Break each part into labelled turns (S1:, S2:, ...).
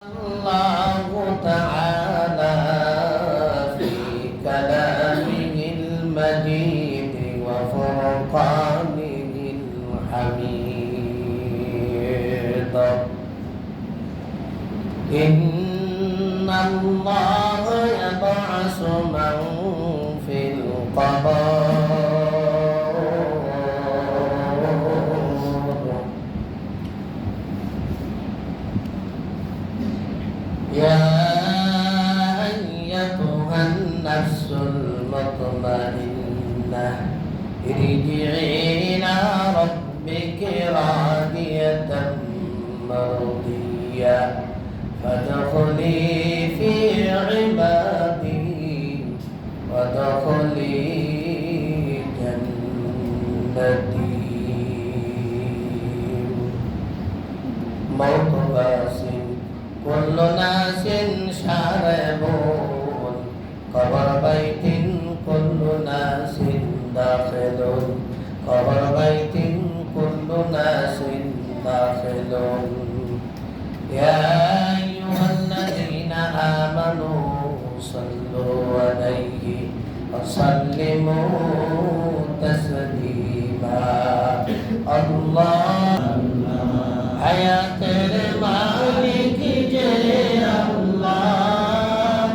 S1: الله تعالى في كلامه المجيد وفرقانه الحميد إن الله يبعث من في القبر يا أيتها النفس المطمئنة ارجعي إلى ربك راضية مرضية فادخلي في عبادي وادخلي جنتي موت باسم كل ناس شاربون قبر بيت كل ناس داخلون قبر بيت كل ناس داخلون يا أيها الذين آمنوا صلوا عليه وسلموا تسليما الله حياة المالك جل الله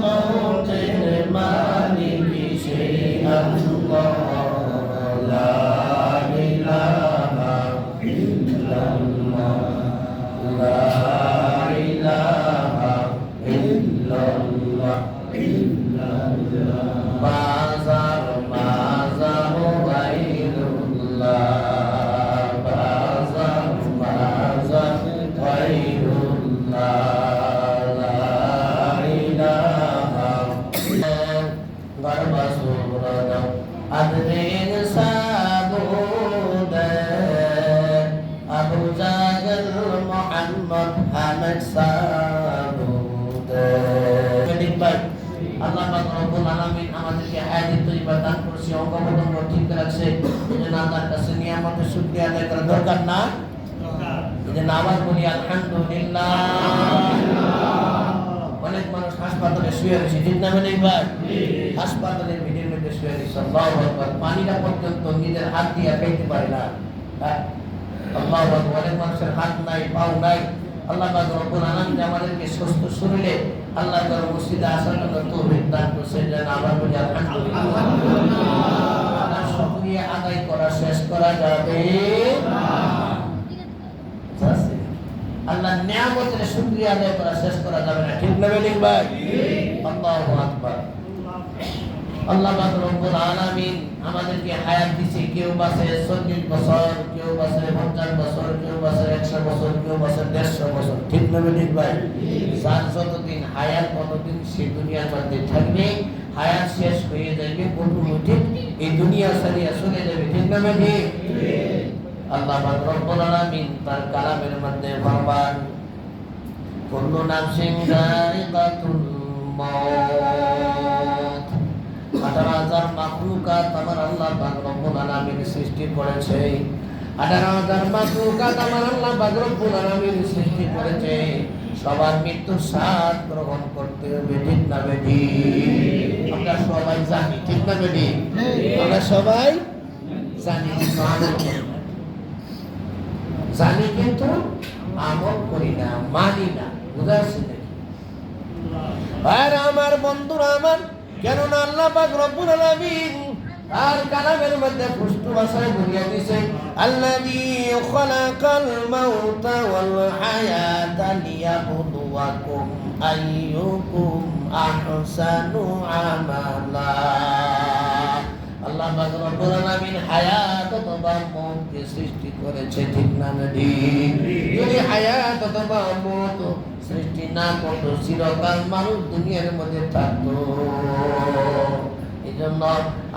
S1: موت المالك شيء الله لا إله إلا الله لا إله إلا الله بازار بازار غير الله أدرين سابود أبو جاهل محمد حمد سابود আল্লাহ পাক রব্বুল আলামিন আমাদেরকে হায়াত তৈয়বা দান করেছে, অঙ্গপ্রত্যঙ্গ ঠিক রাখছে। এজন্য আল্লাহর কাছে নিয়ামতের শুকরিয়া আদায় করা দরকার না? এজন্য আবার বলি আলহামদুলিল্লাহ। অনেক মানুষ হাসপাতালে শুয়ে রয়েছে, ঠিক না নেই ভাই? হাসপাতালের ভিড়ের মধ্যে শুয়ে রয়েছে, আল্লাহু আকবার। পানিটা পর্যন্ত নিজের হাত দিয়ে খাইতে পারে না। আল্লাহু আকবার। অনেক মানুষের হাত নাই, পাও নাই। আল্লাহ পাক রব্বুল আলামিন আমাদেরকে সুস্থ শরীরে আল্লাহর ঘরে মসজিদে আসার জন্য তৌফিক দান করেছেন। যেন আবার বলি আলহামদুলিল্লাহ। আল্লাহর শুকরিয়া আদায় করা শেষ করা যাবে না। আল্লাহর নিয়ামতের শুকরিয়া আদায় করা শেষ করা যাবে না, ঠিক না বেলিক ভাই? আল্লাহু আকবার। আল্লাহ পাক রব্বুল আলামিন আমাদেরকে হায়াত দিয়েছে। কেউ বাঁচে 40 বছর, কেউ বাঁচে 50 বছর, কেউ বাঁচে 100 বছর, কেউ বাঁচে 150 বছর, ঠিক না বেলিক ভাই? যার যতদিন হায়াত ততদিন সে দুনিয়ার মধ্যে থাকবে। হায়াত শেষ হয়ে যাবে, অটোমেটিক এই দুনিয়া ছাড়িয়া চলে যাবে, ঠিক না বেলিক? আল্লাহ পাক রব্বুল আলামিন তার কালামের মধ্যে ফরমান, কুল্লু নাফসিন যায়িকাতুল মাউত। 18,000 মাখলুকাত আমার আল্লাহ পাক রব্বুল আলামিন সৃষ্টি করেছে। 18,000 মাখলুকাত আমার আল্লাহ পাক রব্বুল আলামিন সৃষ্টি করেছে। সবার মৃত্যুর স্বাদ গ্রহণ করতে হবে, ঠিক না বেটি? আমরা সবাই জানি, ঠিক না বেটি? আমরা সবাই জানি, জানি কিন্তু আমল করি না, মানি না। বুঝাচ্ছি নাকি? আর আমার বন্ধুরা আমার, কেননা আল্লাহ পাক রব্বুল আলামিন আর কালামের মধ্যে পুষ্ট ভাষায় বুঝিয়ে দিয়েছে, আল্লাযী খালাকাল মাউতা ওয়াল হায়াতা লিয়াবলুয়াকুম আইয়ুকুম আহসানু আমালা। আল্লাহ পাক রব্বুল আলামিন হায়াত অথবা মওতকে সৃষ্টি করেছে, ঠিক না বেটি? যদি হায়াত অথবা মওত সৃষ্টি না করতো, চিরকাল মানুষ দুনিয়ার মধ্যে থাকতো। এই জন্য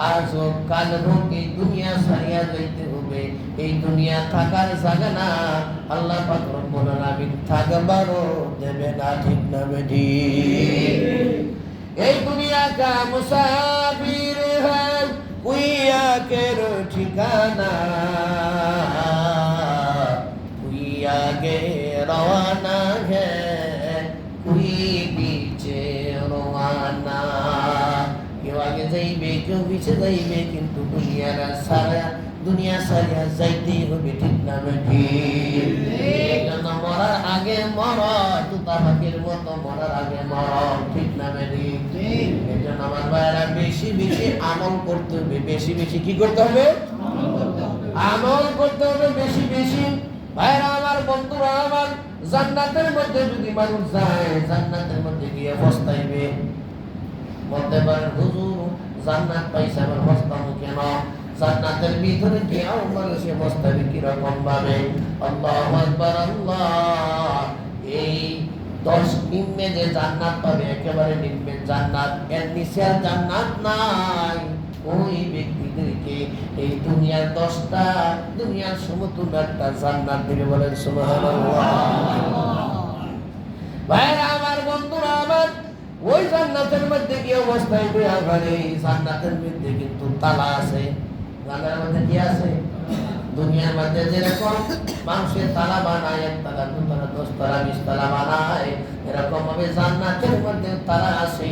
S1: আজ হোক কাল হোক এই দুনিয়া ছাড়িয়া যাইতে হবে। এই দুনিয়া থাকার জায়গা না, আল্লাহ পাক রব্বুল আলামিন থাকবারও দেবে না, ঠিক না বেটি? এই দুনিয়া কা মুসাফির হ্যায় कोई आकर ठिकाना, कोई आगे रवाना है, পিছে যাইবে, কিন্তু দুনিয়া ছাড়িয়া যাইতেই হবে, ঠিক না বেঠি? এই জন্য মরার আগে মর, তুতা পাখির মতো মরার আগে মর, ঠিক না বেঠি? এই জন্য আমার ভাইরা বেশি বেশি আমল করতে হবে। বেশি বেশি কি করতে হবে? আমল করতে হবে বেশি বেশি। ভাইরা আমার, বন্ধুরা আমার, জান্নাতের মধ্যে যদি মানুষ যায়, জান্নাতের মধ্যে গিয়ে পস্তাইবে। বলতে পারেন, হুজুর জান্নাত পাইছে আবার পস্তাবো কেন? জান্নাতের ভিতরে গিয়েও মানুষে পস্তাবে কিরকম ভাবে? আল্লাহু আকবার, আল্লাহ। এই 10 নিম্নে যে জান্নাত পাবে, একেবারে নিম্নে জান্নাত, এর নিচে আর জান্নাত নাই। ওই ব্যক্তিদেরকে এই দুনিয়ার 10টা দুনিয়ার সমতুল্য একটা জান্নাত দিবে। বলেন সুবহানাল্লাহ। ভাইরা আমার, বন্ধুরা আমার, ওই জান্নাতের মধ্যে কি অবস্থা হইবে? আবার এই জান্নাতের মধ্যে কিন্তু তালা আছে। জান্নাতের মধ্যে কি আছে? দুনিয়ার মধ্যে যেরকম মানুষের তালা বানায়, 1 তালা 2 তালা 10 তালা 20 তালা বানায়, এরকম ভাবে জান্নাতের মধ্যে তালা আছে।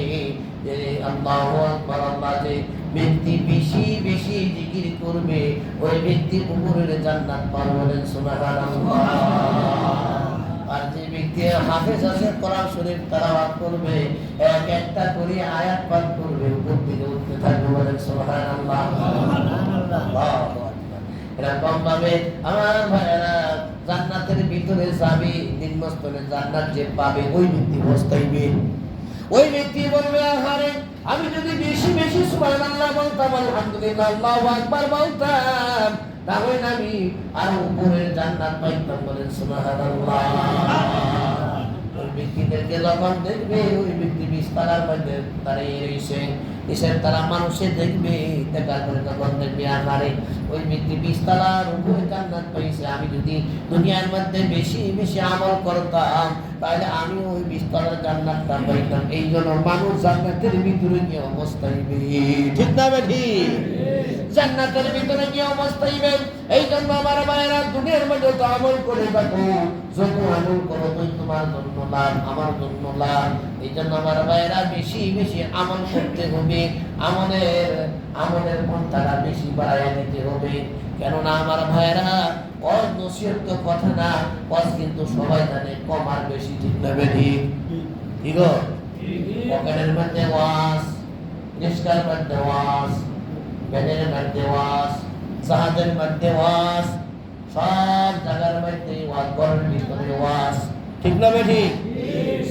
S1: যে আল্লাহু আকবার, আল্লাহ যে ব্যক্তি বেশি বেশি জিকির করবে, ওই ব্যক্তি উপরের জান্নাত পাবে। বলেন সুবহানাল্লাহ। আর যে ব্যক্তি হাফেজ আছে, কোরআন শরীফ তেলাওয়াত করবে, এক একটা করে আয়াত পাঠ করবে, উপর দিকে উঠতে থাকবে। বলেন সুবহানাল্লাহ। এরকম ভাবে আমার ভাইয়েরা, জান্নাতের ভিতরে যাবে, নিম্নস্তরে জান্নাত যে পাবে, ওই ব্যক্তি পস্তাইবে। ওই ব্যক্তি বলবে, আহারে আমি যদি বেশি বেশি সুবহানাল্লাহ বলতাম, আলহামদুলিল্লাহ, আল্লাহু আকবার বলতাম, তাহলে আমি আরো উপরের জান্নাত পাইতাম। বলেন সুবহানাল্লাহ। ওই ব্যক্তিদেরকে যখন দেখবে, ওই ব্যক্তি 20 তালার মধ্যে দাঁড়িয়ে রয়েছে, নিচের তারা মানুষে দেখবে, দেখার পরে তখন দেখবে, আহারে ওই ব্যক্তি 20 তালার উপরে জান্নাত পাইছে, আমি যদি দুনিয়ার মধ্যে বেশি বেশি আমল করতাম, তাহলে আমি ওই 20 তালার জান্নাতটা পাইতাম। এই জন্য মানুষ জান্নাতের ভিতরে গিয়ে অবস্থাইবে, ঠিক না বেঠি? জান্নাতের ভিতরে গিয়ে অবস্থাইবে। এই জন্য আমার ভাইয়েরা, দুনিয়ার মধ্যে তো আমল করে থাকো, যত আমল করো তুই তোমার জন্য লাভ, আমার জন্য লাভ। এই জন্য আমার ভাইয়েরা, বেশি বেশি আমল করতে হবে। আমলের পন্থাটা বেশি বাড়াইয়া নিতে হবে। কেননা আমার ভাইয়েরা, ওয়াজ নসিহত তো কথা না, ওয়াজ কিন্তু সবাই জানে, কম আর বেশি, ঠিক না বেঠি? ঠিক গো? পকেটের মধ্যে ওয়াজ, রিস্কার মধ্যে ওয়াজ, ব্যানের মধ্যে ওয়াজ, জাহাজের মধ্যে ওয়াজ, সব জায়গার মধ্যে ওয়াজ, ঘরের ভিতরে ওয়াজ, ঠিক না বেঠি?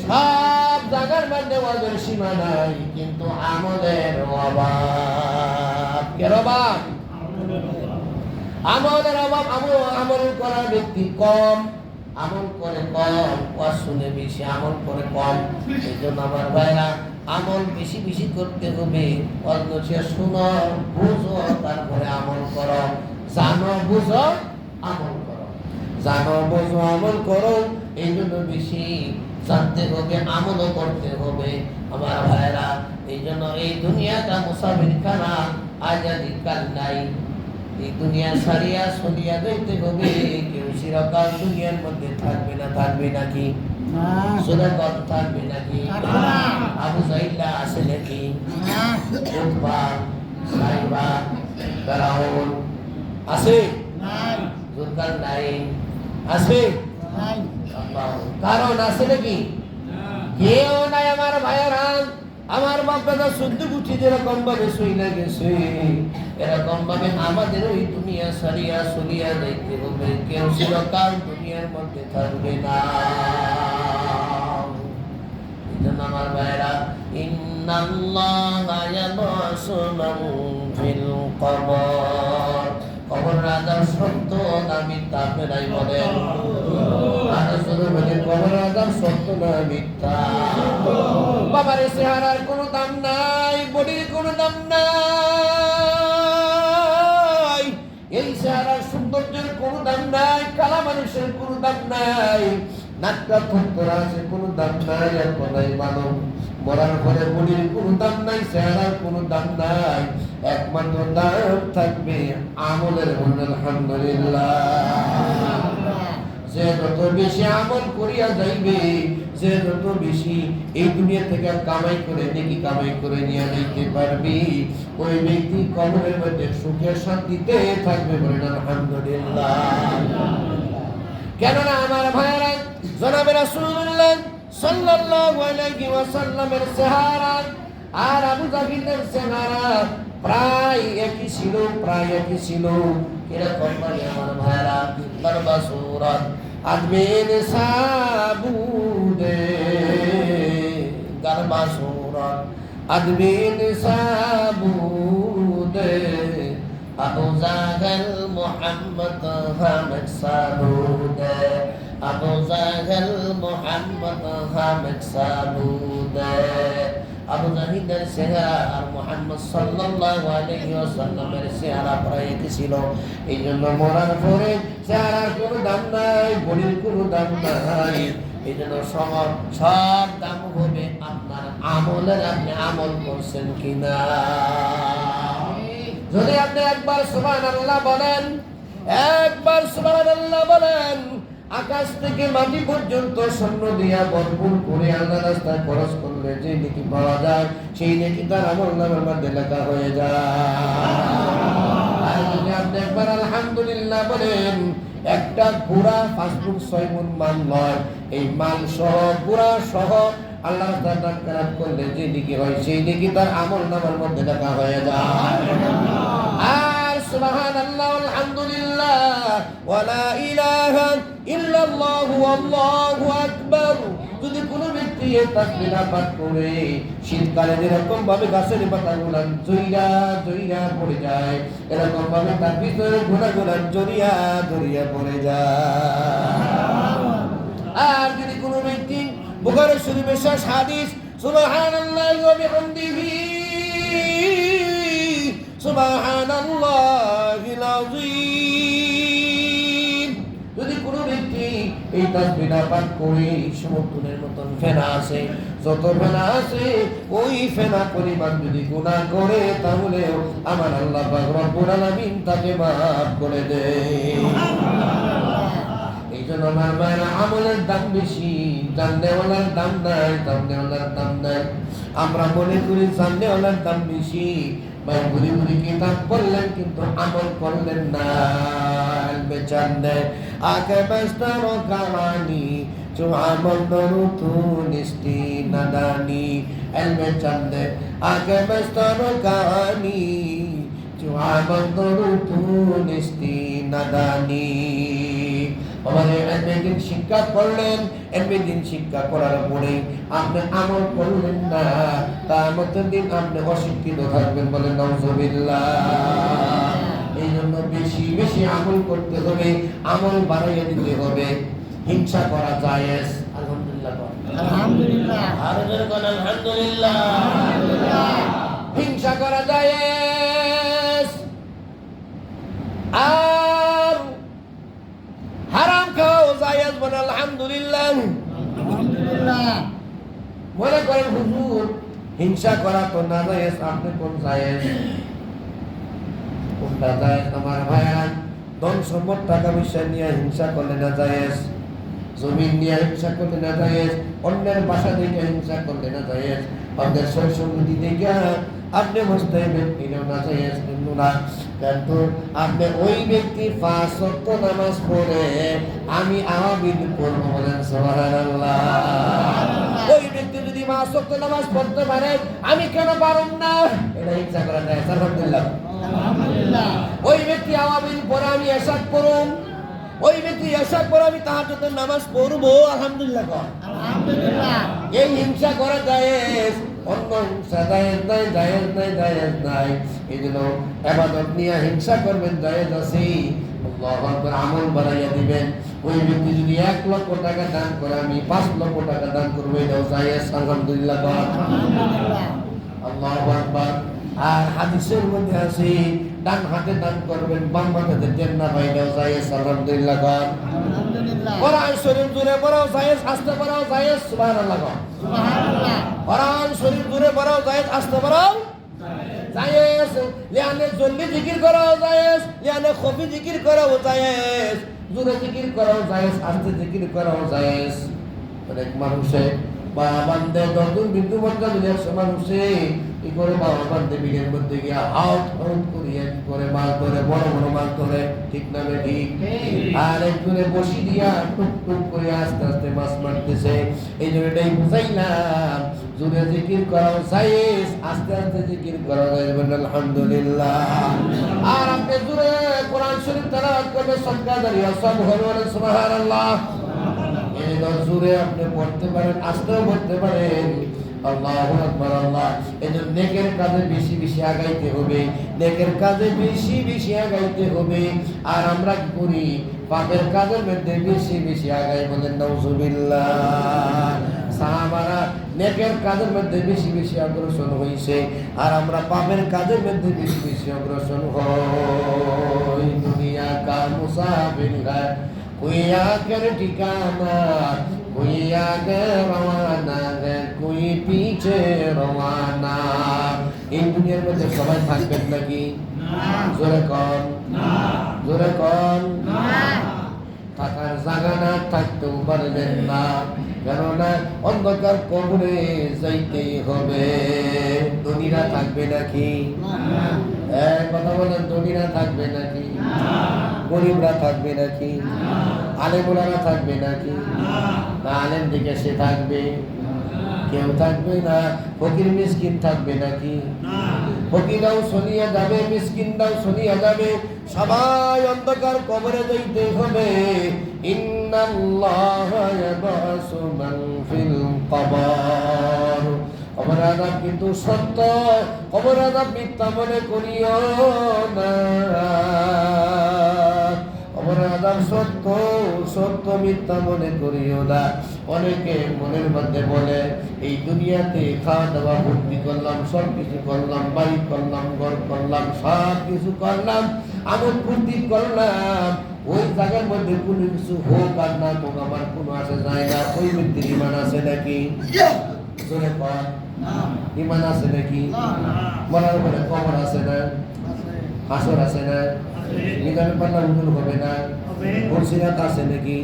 S1: সব জায়গার মধ্যে ওয়াজের সীমা নাই, কিন্তু আমলের অভাব। কেন অভাব? আমলের অভাব। আমল করার ব্যক্তি কম, আমল করে কম, ওয়াজ শুনে বেশি, আমল করে কম। এই জন্য আমার ভাইরা, আমল বেশি বেশি করতে হবে। ওয়াজ শুনো, বুঝো, তারপরে আমল করো। জানো, বুঝো, আমল করো। জানো, বুঝো, আমল করো। এই জন্য বেশি জানতে হবে, আমলও করতে হবে আমার ভাইরা। এই জন্য এই দুনিয়াটা মুসাফির খানা, আজাদি কাল নাই। এই দুনিয়া সারিয়া সরিয়া যাইতে হবে। কেউ চিরকাল দুনিয়ার মধ্যে থাকবে না। থাকবে নাকি? সুরগত থাকবে নাকি? আবু জাইল্লা আছে নাকি? উতবা, সাইবা, ফেরাউন আছে? জুলকারনাইন আছে? কারণ আছে নাকি? কেউ নাই আমার ভাইয়েরা। আমার বাপদাদা 14 গুটি যেরকম ভাবে সইলা গেছে, এরকম ভাবে আমাদের ওই দুনিয়া সারিয়া সরিয়া যাইতে হবে। কেউ চিরকাল দুনিয়ার মধ্যে থাকবে না। এই জন্য আমার ভাইয়েরা, ইন্নাল্লাহা ইয়াবসু মান ফিল কবর। কবর রাজা সত্য না মিথ্যা? আপনারাই বলেন। আর শুধু বলে, কবর রাজা সত্য না মিথ্যা? বাবার চেহারার কোনো দাম নাই, বডির কোনো দাম নাই, এই চেহারার সৌন্দর্যের কোনো দাম নাই, কালা মানুষের কোনো দাম নাই, নাকটা থুতরা আছে কোনো দাম নাই। আর কোথায় মানব মরার পরে বডির কোনো দাম নাই, চেহারার কোনো দাম নাই। একমাত্র দাম থাকবে আমলের। আলহামদুলিল্লাহ। যে যত বেশি আমল করিয়া যাইবে, যে যত বেশি এই দুনিয়া থেকে কামাই করে নেকি কামাই করে নিয়ে যাইতে পারবি, ওই ব্যক্তি কবরের মধ্যে সুখে শান্তিতে থাকবে। বলেন আলহামদুলিল্লাহ। কেননা আমার ভাইয়েরা, জনাবে রাসূলুল্লাহ সাল্লাল্লাহু আলাইহি ওয়াসাল্লামের চেহারা আর আবু জাহিলের চেহারা প্রায় একই ছিল, প্রায় একই ছিল। কিরকম মানে আমার ভাইয়েরা, বারবাসুরাত আদমিন সাবুদে, গারবাসুরাত আদমিন সাবুদে, আবু জাহেল মুহাম্মদ হামিদ সাবুদে, আবু জাহেল মুহাম্মদ হামিদ সাবুদে। আবু জাহিলের চেহারা আর মুহাম্মদ সাল্লাল্লাহু আলাইহি ওয়াসাল্লামের চেহারা প্রায় একই ছিল। এই জন্য মরার পরে চেহারার কোনো দাম নাই, বলির কোনো দাম নাই। এই জন্য সব দাম হবে আপনার আমলের, আপনি আমল করছেন কিনা। যদি আপনি একবার সুবহানাল্লাহ বলেন, একবার সুবহানাল্লাহ বলেন, আকাশ থেকে মাটি পর্যন্ত স্বর্ণ দিয়া ভরপুর করে আল্লাহ রাস্তায় খরচ করলে যে নেকি পাওয়া যায়, সেই নেকি তার আমলনামার মধ্যে লেখা হয়ে যায়। আর যদি আপনি একবার আলহামদুলিল্লাহ বলেন, একটা পুরা ফাসবুক 6 গুণ মান লয়, এই মান সহ পুরা সহ আল্লাহ রাস্তায় দান খয়রাত করলে যে নেকি হয়, সেই নেকি তার আমলনামার মধ্যে লেখা হয়ে যায়। আর সুবহানাল্লাহ, আলহামদুলিল্লাহ, ওয়ালা ইলাহা ইল্লাল্লাহ, আল্লাহু আকবার যদি কোনো ব্যক্তি এই তাকবীর পাঠ করে, শীতকালে যেরকম ভাবে গাছের পাতাগুলো জইরা জইরা পড়ে যায়, এরকম ভাবে তার ভিতরে গোড়া জড়িয়া জড়িয়া পড়ে যায়। আর যদি কোনো ব্যক্তি বুখারী শরীফের শেষ হাদিস সুবহানাল্লাহি ওয়া বিহামদিহি সুবহানাল্লাহিল আযীম, যদি কোনো ব্যক্তি এই তাসবিহটা পাঠ করে, সমুদ্রের মতন ফেনা আছে, যত ফেনা আছে ওই ফেনা পরিমাণ যদি গুনাহ করে, তাহলে আমার আল্লাহ পাক রব্বুল আলামিন তাকে মাফ করে দেয়। এই জন্য আমার ভাইরা, আমলের দাম বেশি, জাননেওয়ালার দাম নাই, জাননেওয়ালার দাম নাই। আমরা মনে করি জাননেওয়ালার দাম বেশি, ভাই ঘুরি ঘুরি কিতাব পড়লেন কিন্তু আমল করলেন না। বেচান্নে আগে বেস্তার কামানি চো আমল নরু তু নিস্তি নাদানি, এলবে চান্দে আগে বেস্তার কামানি চো আমল নরু তু নিস্তি নাদানি। আমাদের এলবেদিন শিক্ষা করলেন, এলবেদিন শিক্ষা করার পরে আপনি আমল করলেন না, তার মধ্যে দিন আপনি অশিক্ষিত থাকবেন, বলেন নাউজুবিল্লাহ। এই জন্য বেশি বেশি আমল করতে হবে, আমল বাড়াইয়া দিতে হবে। হিংসা করা জায়েজ, আলহামদুলিল্লাহ, আলহামদুলিল্লাহ, আর জোরে বলেন আলহামদুলিল্লাহ। হিংসা করা জায়েজ, আর হারাম খাওয়াও জায়েজ, বলেন আলহামদুলিল্লাহ, আলহামদুলিল্লাহ। মনে করেন হুজুর হিংসা করা তো না জায়েজ, আপনি কোন জায়েজ? কোনটা জায়েজ আমার ভাইয়া? ধন সম্পদ টাকা পয়সা নিয়ে হিংসা করলে না জায়েজ, জমিন নিয়ে হিংসা করলে না জায়েজ, অন্যের বাসা দেখে হিংসা করলে না জায়েজ, অন্যের সয় সম্পত্তি দেখে আপনি বুঝতে ব্যক্তিও না জায়েজ। কিন্তু না, কিন্তু আপনি ওই ব্যক্তি 5 ওয়াক্ত নামাজ পড়ে আমি আওয়াবিল পড়বো, বলেন সুবহানাল্লাহ। ওই ব্যক্তি যদি 5 ওয়াক্ত নামাজ পড়তে পারে, আমি কেন পারব না? এটা হিংসা করা যায়, আলহামদুলিল্লাহ, আলহামদুলিল্লাহ। ওই ব্যক্তি আওয়াবিল পড়ে আমি ইশাক পড়ুম, ওই ব্যক্তি ইশাক পড়ে আমি তাহাজ্জুদের নামাজ পড়বো, আলহামদুলিল্লাহ, আলহামদুলিল্লাহ। এই হিংসা করা জায়েজ, অন্য হিংসা জায়েজ নাই, জায়েজ নাই, জায়েজ নাই। এই জন্য ইবাদত নিয়ে হিংসা করবেন জায়েজ আছে, আল্লাহু আকবার, আমল বাড়াইয়া দিবেন। ওই ব্যক্তি যদি 1 লক্ষ টাকা দান করে, আমি 5 লক্ষ টাকা দান করবো, এটাও জায়েজ, আলহামদুলিল্লাহ, আলহামদুলিল্লাহ, আল্লাহু আকবার। আর হাদিসের মধ্যে আছে ডান হাতে দান করবেন, বাম হাতে দেন না, ভাইটাও জায়েজ, আলহামদুলিল্লাহ, আলহামদুলিল্লাহ। কোরআন শরীফ জুড়ে পড়াও জায়েজ, আস্তে পড়াও জায়েজ, সুবহানাল্লাহ, সুবহানাল্লাহ। কোরআন শরীফ জুড়ে পড়াও জায়েজ, আস্তে পড়াও জায়েজ। লিয়ানে জলদি জিকির করাও জায়েজ, লিয়ানে খফি জিকির করাও জায়েজ, জোরে জিকির করাও জায়েজ, আস্তে জিকির করাও জায়েজ। অনেক মানুষে বাবা বান্ধে দরদুর বিন্দু মধ্যে যদি 100 মানুষে কি করে বাবা বান্ধে বিলের মধ্যে গিয়া হাত করিয়া কি করে মাছ ধরে, বড় বড় মাছ ধরে, ঠিক না ঠিক? আর একজনে বসি দিয়া টুক টুক করে আস্তে আস্তে মাছ মারতেছে। এই জন্য এটাই বুঝাইলাম, জোরে জিকির করাও জায়েজ, আস্তে আস্তে জিকির করা যায়, আলহামদুলিল্লাহ। আর আপনি জোরে কোরআন শরীফ তেলাওয়াত করবে, সদকা জারিয়া সব হবে, সুবহানাল্লাহ। এই জোরে আপনি পড়তে পারেন, আস্তেও পড়তে পারেন। আল্লাহু আকবার, আল্লাহ। এজন্য নেকের কাজে বেশি বেশি আগাইতে হবে, নেকের কাজে বেশি বেশি আগাইতে হবে। আর আমরা কি করি? পাপের কাজের মধ্যে বেশি বেশি আগাই, বলেন নাউজুবিল্লাহ। সাহাবারা নেকের কাজের মধ্যে বেশি বেশি অগ্রসর হইছে, আর আমরা পাপের কাজের মধ্যে বেশি বেশি অগ্রসর হই। দুনিয়া কা মুসাফির है, कोई आकर ठिकाना, कोई आगे रवाना है, कोई पीछे रवाना। এই দুনিয়ার মধ্যে সবাই থাকবেন নাকি? জোরে কন, জোরে কন। থাকার জায়গা না থাকতেও পারবেন না, কেননা অন্ধকার কবরে যাইতেই হবে। ধনীরা থাকবে নাকি? কথা বলেন, ধনীরা থাকবে নাকি? গরিবরা থাকবে নাকি? আলেমুলারা থাকবে নাকি? না আলেম দিকে সে থাকবে? কেউ থাকবে না। ফকির মিসকিন থাকবে নাকি? ফকিরাও সরিয়া যাবে, মিসকিনরাও সরিয়া যাবে, সবাই অন্ধকার কবরে যাইতে হবে। ইন্নাল্লাহা ইয়াবআসু মান ফিল কবর। কবর আযাব কিন্তু সত্য, কবর আযাব মিথ্যা মনে করিও না। কবর আযাব সত্য, সত্য মিথ্যা মনে করিও না। অনেকে মনের মধ্যে বলে, এই দুনিয়াতে খাওয়া দাওয়া ভর্তি করলাম, সব কিছু করলাম, বাড়ি করলাম, ঘর করলাম, সব কিছু করলাম, আমোদ ফুর্তি করলাম, ওই জায়গার মধ্যে কোনো কিছু হোক আর না হোক আমার কোনো আসে যায় না। ওই ব্যক্তির ইমান আছে নাকি? জোরে কর, ইমান আছে নাকি? মরার পরে কবর আছে না? হাসর আছে না? নিজামে পাল্লা উজুর হবে না? বলসিরাত আছে নাকি?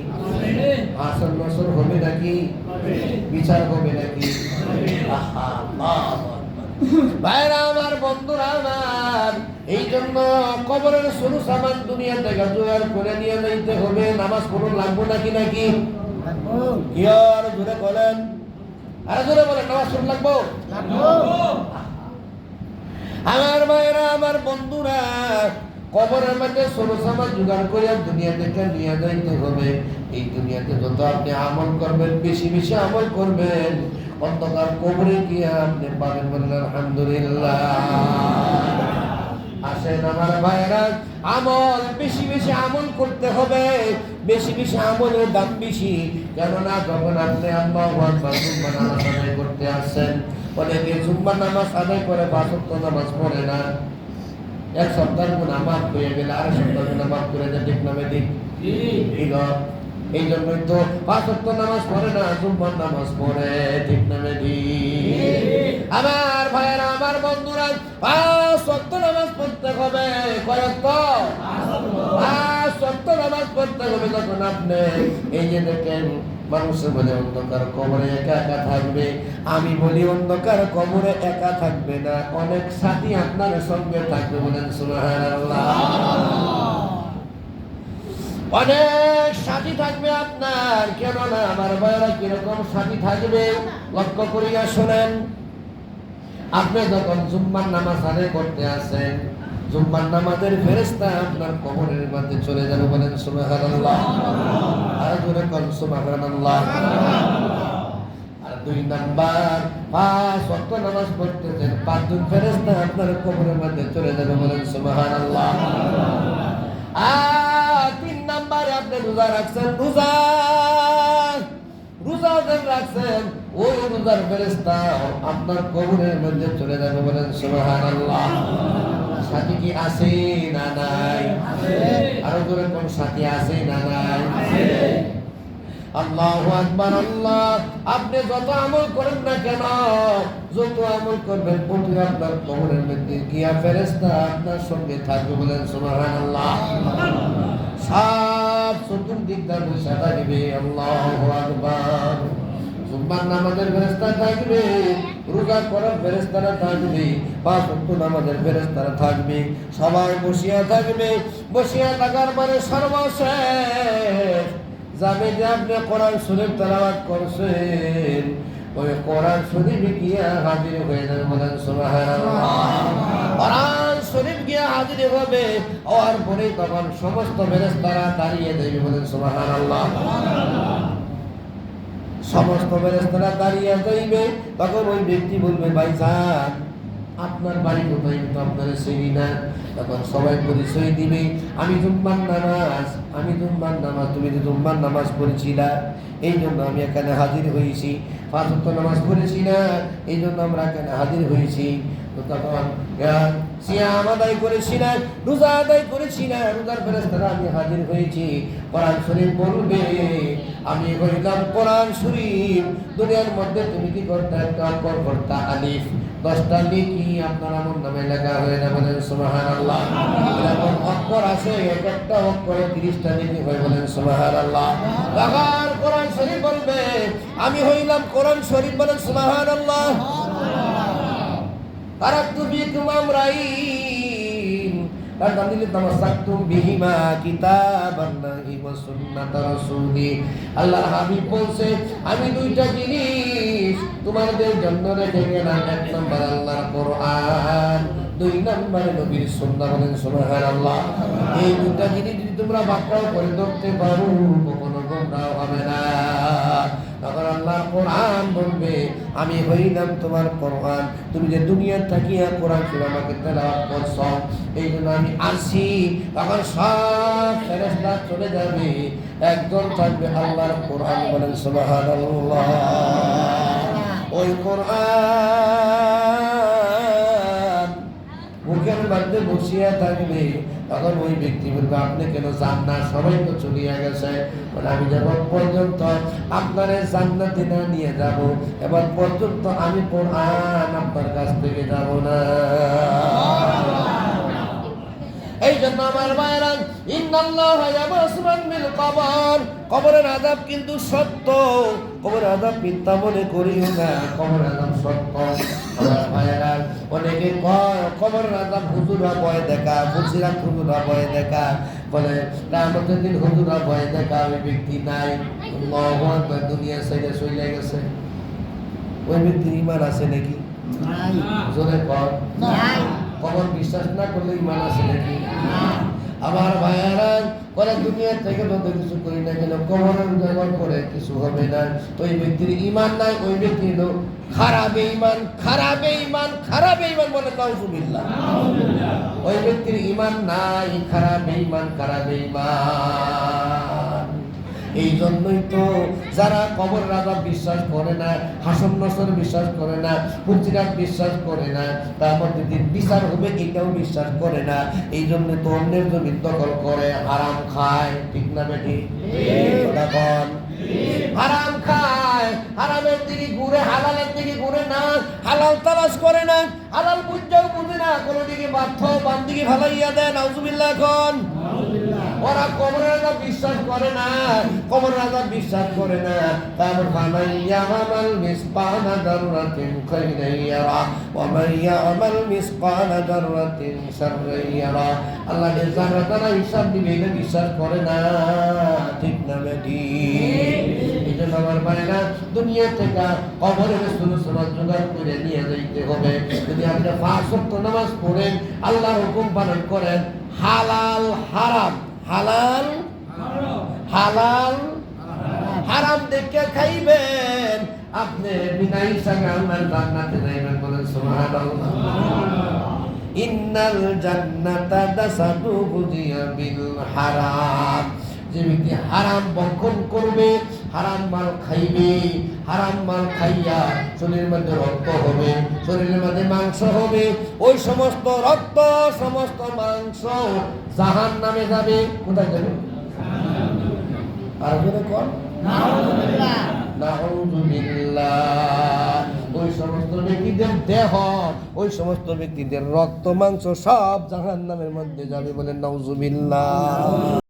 S1: হাসর নসর হবে নাকি? বিচার হবে নাকি? ভাইরা আমার, বন্ধুরা আমার, এই জন্য কবরের সরু সামান দুনিয়া থেকে জোগাড় করে নিয়ে যাইতে হবে। নামাজ পড়ুন লাগবো নাকি? নাকি কি আর জোরে বলেন, আরে জোরে বলেন, নামাজ পড়ুন লাগবো? আমার ভাইরা আমার, বন্ধুরা, কবরের মধ্যে সরু সামান জোগাড় করে দুনিয়া থেকে নিয়ে যাইতে হবে। এই দুনিয়াতে যত আপনি আমল করবেন, বেশি বেশি আমল করবেন, অন্ধকার কবরে গিয়ে আপনি পাবেন, বলেন আলহামদুলিল্লাহ। আসেন আমার ভাইরা, আমল বেশি বেশি আমল করতে হবে। বেশি বেশি আমলের দাম বেশি, কেননা যখন আপনি আল্লাহু আকবার জুম্মা নামাজ আদায় করতে আসছেন, অনেকে জুম্মা নামাজ আদায় করে 5 ওয়াক্ত নামাজ পড়ে না। এক সপ্তাহ গুনাহ মাফ হয়ে গেলে আর সপ্তাহ গুনাহ মাফ করে দেয়, ঠিক না ঠিক? এই জন্যই তো 5 ওয়াক্ত নামাজ পড়ে না, জুম্মার নামাজ পড়ে, ঠিক না ঠিক? আমার ভাইয়েরা, আমার বন্ধুরা, 5 ওয়াক্ত নামাজ পড়তে হবে। কয় ওয়াক্ত? 5 ওয়াক্ত নামাজ পড়তে হবে। যখন আপনি এই যে দেখেন, মানুষের বলে অন্ধকার কবরে একা একা থাকবে, আমি বলি অন্ধকার কবরে একা থাকবে না, অনেক সাথী আপনার সঙ্গে থাকবে, বলেন সুবহানাল্লাহ। অনেক সাথী থাকবে আপনার, কেননা আমার ভাইরা কিরকম সাথী থাকবে লক্ষ্য করিয়া শোনেন। আপনি যখন জুম্মার নামাজ আদায় করতে আসেন, জুম্মার নামাজের ফেরেশতা আপনার কবরের মধ্যে চলে যাবে, বলেন সুবহানাল্লাহ। আর জোরে কোন সুবহানাল্লাহ। আর 2 নাম্বার, 5 ওয়াক্ত নামাজ পড়তেছেন, 5 জন ফেরেশতা আপনার কবরের মধ্যে চলে যাবে, বলেন সুবহানাল্লাহ। আর 3 নাম্বারে আপনি রোজা রাখছেন, রোজা রাখছেন, ওই রোজার ফেরেশতা আপনার কবরের মধ্যে চলে যাবে, বলেন সুবহানাল্লাহ। সাথী কি আছে না নাই? আরো করে কোন সাথী আছে না নাই? আল্লাহু আকবার, আল্লাহ। আপনি যত আমল করেন না কেন, যত আমল করবেন, প্রতি আপনার কবরের মধ্যে গিয়া ফেরেশতা আপনার সঙ্গে থাকবে, বলেন সুবহানাল্লাহ। সব চতুর্দিক দিয়ে বসে থাকবে, আল্লাহু আকবার। জুম্মার নামাজের ফেরেশতা থাকবে, রোজা করার ফেরেশতারা থাকবে, পাঁচ ওয়াক্ত নামাজের ফেরেশতারা থাকবে, সবাই বসিয়া থাকবে। বসিয়া থাকার পরে সর্বশেষ যাবে যে আপনি কোরআন শরীফ তেলাওয়াত করছেন, ওই কোরআন শরীফ গিয়া হাজির হয়ে যাবে। বলেন সুবহানাল্লাহ। কোরআন শরীফ গিয়া হাজির হবে, আর পরে তখন সমস্ত ফেরেশতারা দাঁড়িয়ে দেবে। বলেন সুবহানাল্লাহ। সমস্ত ফেরেশতারা দাঁড়িয়ে যাইবে, তখন ওই ব্যক্তি বলবে, ভাইজান আপনার বাড়ি কোথায়, তো আপনার চিনি না। তখন সবাই পরিচয় দিবে, আমি জুম্মার নামাজ, তুমি তো জুম্মার নামাজ পড়েছিলা, এই জন্য আমি এখানে হাজির হয়েছি। পাঁচ ওয়াক্ত নামাজ পড়েছি না, এই জন্য আমরা এখানে হাজির হয়েছি। তো তখন সিয়াম আদায় করেছি না, রোজা আদায় করেছি না, রোজার ফেরেশতারা আমি হাজির হয়েছি। কোরআন শরীফ বলবে, আমি হইলাম কোরআন শরীফ। দুনিয়ার মধ্যে তুমি কি করতে, একটা অক্ষর করতে আলিফ, 10টা নেকি আপনার আমল নামে লেখা হয়ে যাবে। বলেন সুবহানাল্লাহ। এরকম অক্ষর আছে, এক একটা অক্ষরে 30টা নেকি হয়। বলেন সুবহানাল্লাহ। তখন কোরআন শরীফ বলবে, আমি হইলাম কোরআন শরীফ। বলেন সুবহানাল্লাহ। তারাকতু ফীকুম আমরাইন লাতাদিল্লু তামাসসাকতুম বিহিমা কিতাবাল্লাহি ওয়া সুন্নাত রাসূলি। আল্লাহর হাবিব বলছে, আমি দুইটা জিনিস তোমাদের জন্য রেখে গেলাম। এক নম্বর আল্লাহর কোরআন, 2 নম্বরে নবীর সুন্নাহ। বলেন সুবহানাল্লাহ। এই দুইটা জিনিস যদি তোমরা বাক্যাও করে ধরতে পারো, কখনো গোমরাহ হবে না। তখন আল্লাহর কোরআন বলবে, আমি হইলাম তোমার কোরআন। তুমি যে দুনিয়ার থাকিয়া কোরআন শুনে আমাকে তেলাওয়াত করছো, এই জন্য আমি আসি। তখন সব ফেরেশতা চলে যাবে, একজন থাকবে আল্লাহর কোরআন। বলেন সুবহানাল্লাহ। ওই কোরআন মুখের মধ্যে বসিয়া থাকবে। তখন ওই ব্যক্তি বলবে, আপনি কেন যান না, সবাই তো চলিয়া গেছে। আমি যখন পর্যন্ত আপনার জান্নাতে না নিয়ে যাব, এবার পর্যন্ত আমি কোরআন আপনার কাছ থেকে যাব না। এই জন্য আমার ভাইরা, ইন্নাল্লাহা ইয়াবসুমান বিল কবর, কবরের আযাব কিন্তু সত্য। কবরের আযাব মিথ্যা মনে করিও না, কবরের আযাব সত্য। আমার ভাইরা, অনেকে কয় কবরের আযাব হুজুররা ভয় দেখা, মুফসিরা হুজুররা ভয় দেখা, বলে কিয়ামতের দিন হুজুররা ভয় দেখা। ওই ব্যক্তি নাই, আল্লাহু আকবার, দুনিয়া ছেড়ে চলে গেছে। ওই ব্যক্তির ঈমান আছে নাকি? নাই। জোরে কর নাই। কবর বিশ্বাস না করলে ঈমান আছে নাকি? আমার ভাইয়ারা, বলে দুনিয়া থেকে যত কিছু করি না কেন, কবরের উজাগর করে কিছু হবে না। তো ওই ব্যক্তির ঈমান নাই, ওই ব্যক্তি হলো খারাপ ঈমান, খারাপ ঈমান, খারাপ ঈমান। বলে নাউজুবিল্লাহ। ওই ব্যক্তির ঈমান নাই, খারাপ ঈমান, খারাপ ঈমান। এই জন্যই তো যারা কবর আযাব বিশ্বাস করে না, হাসর নাসর বিশ্বাস করে না, ফুরজিরাত বিশ্বাস করে না, তার মধ্যে দিন বিচার হবে এটাও বিশ্বাস করে না, এই জন্য তো অন্যের জমি দখল করে, হারাম খায়। ঠিক না বেটি? এখন হারাম খায়, হারামের দিকে ঘুরে, হালালের দিকে ঘুরে না, হালাল তালাশ করে না, হালাল বুঝাও বুঝে না, কোনো দিকে বাধ্য বাম দিকে ভালাইয়া দেয়। নাউজুবিল্লাহ। এখন ওরা কবরের আযাব বিশ্বাস করে না, কবরের আযাব বিশ্বাস করে না। তারপর ফামাইয়া আমাল মিসকালা যাররাতিন খাইরান ইয়ারা ওয়া মাইয়া আমাল মিসকালা যাররাতিন শাররান ইয়ারা। আল্লাহ যে যারা হিসাব দিবে এটা বিশ্বাস করে না। ঠিক না বেটি? এই জন্য আমার ভাইরা, দুনিয়া থেকে কবরের সুন্নাত জোগাড় করে নিয়ে যাইতে হবে। যদি আপনি 5 ওয়াক্ত নামাজ পড়েন, আল্লাহর হুকুম পালন করেন, হালাল হারাম, হালাল হালাল হারাম দেখে খাইবেন, আপনি বিনা হিসাবে আল্লাহর জান্নাতে যাইবেন। বলেন সুবহানাল্লাহ। ইন্নাল জান্নাতা দাসাতু বুজিয়া বিল হারাম। যে ব্যক্তি হারাম ভক্ষণ করবে, হারাম মাল খাইবে, হারাম মাল খাইয়া শরীরের মধ্যে রক্ত হবে, শরীরের মধ্যে মাংস হবে, ওই সমস্ত রক্ত, সমস্ত মাংস জাহান্নামে যাবে। কোথায় যাবে? আর জোরে কর, নাউযুবিল্লাহ, নাউযুবিল্লাহ। ওই সমস্ত ব্যক্তিদের দেহ, ওই সমস্ত ব্যক্তিদের রক্ত মাংস সব জাহান্নামের মধ্যে যাবে। বলেন নাউযুবিল্লাহ।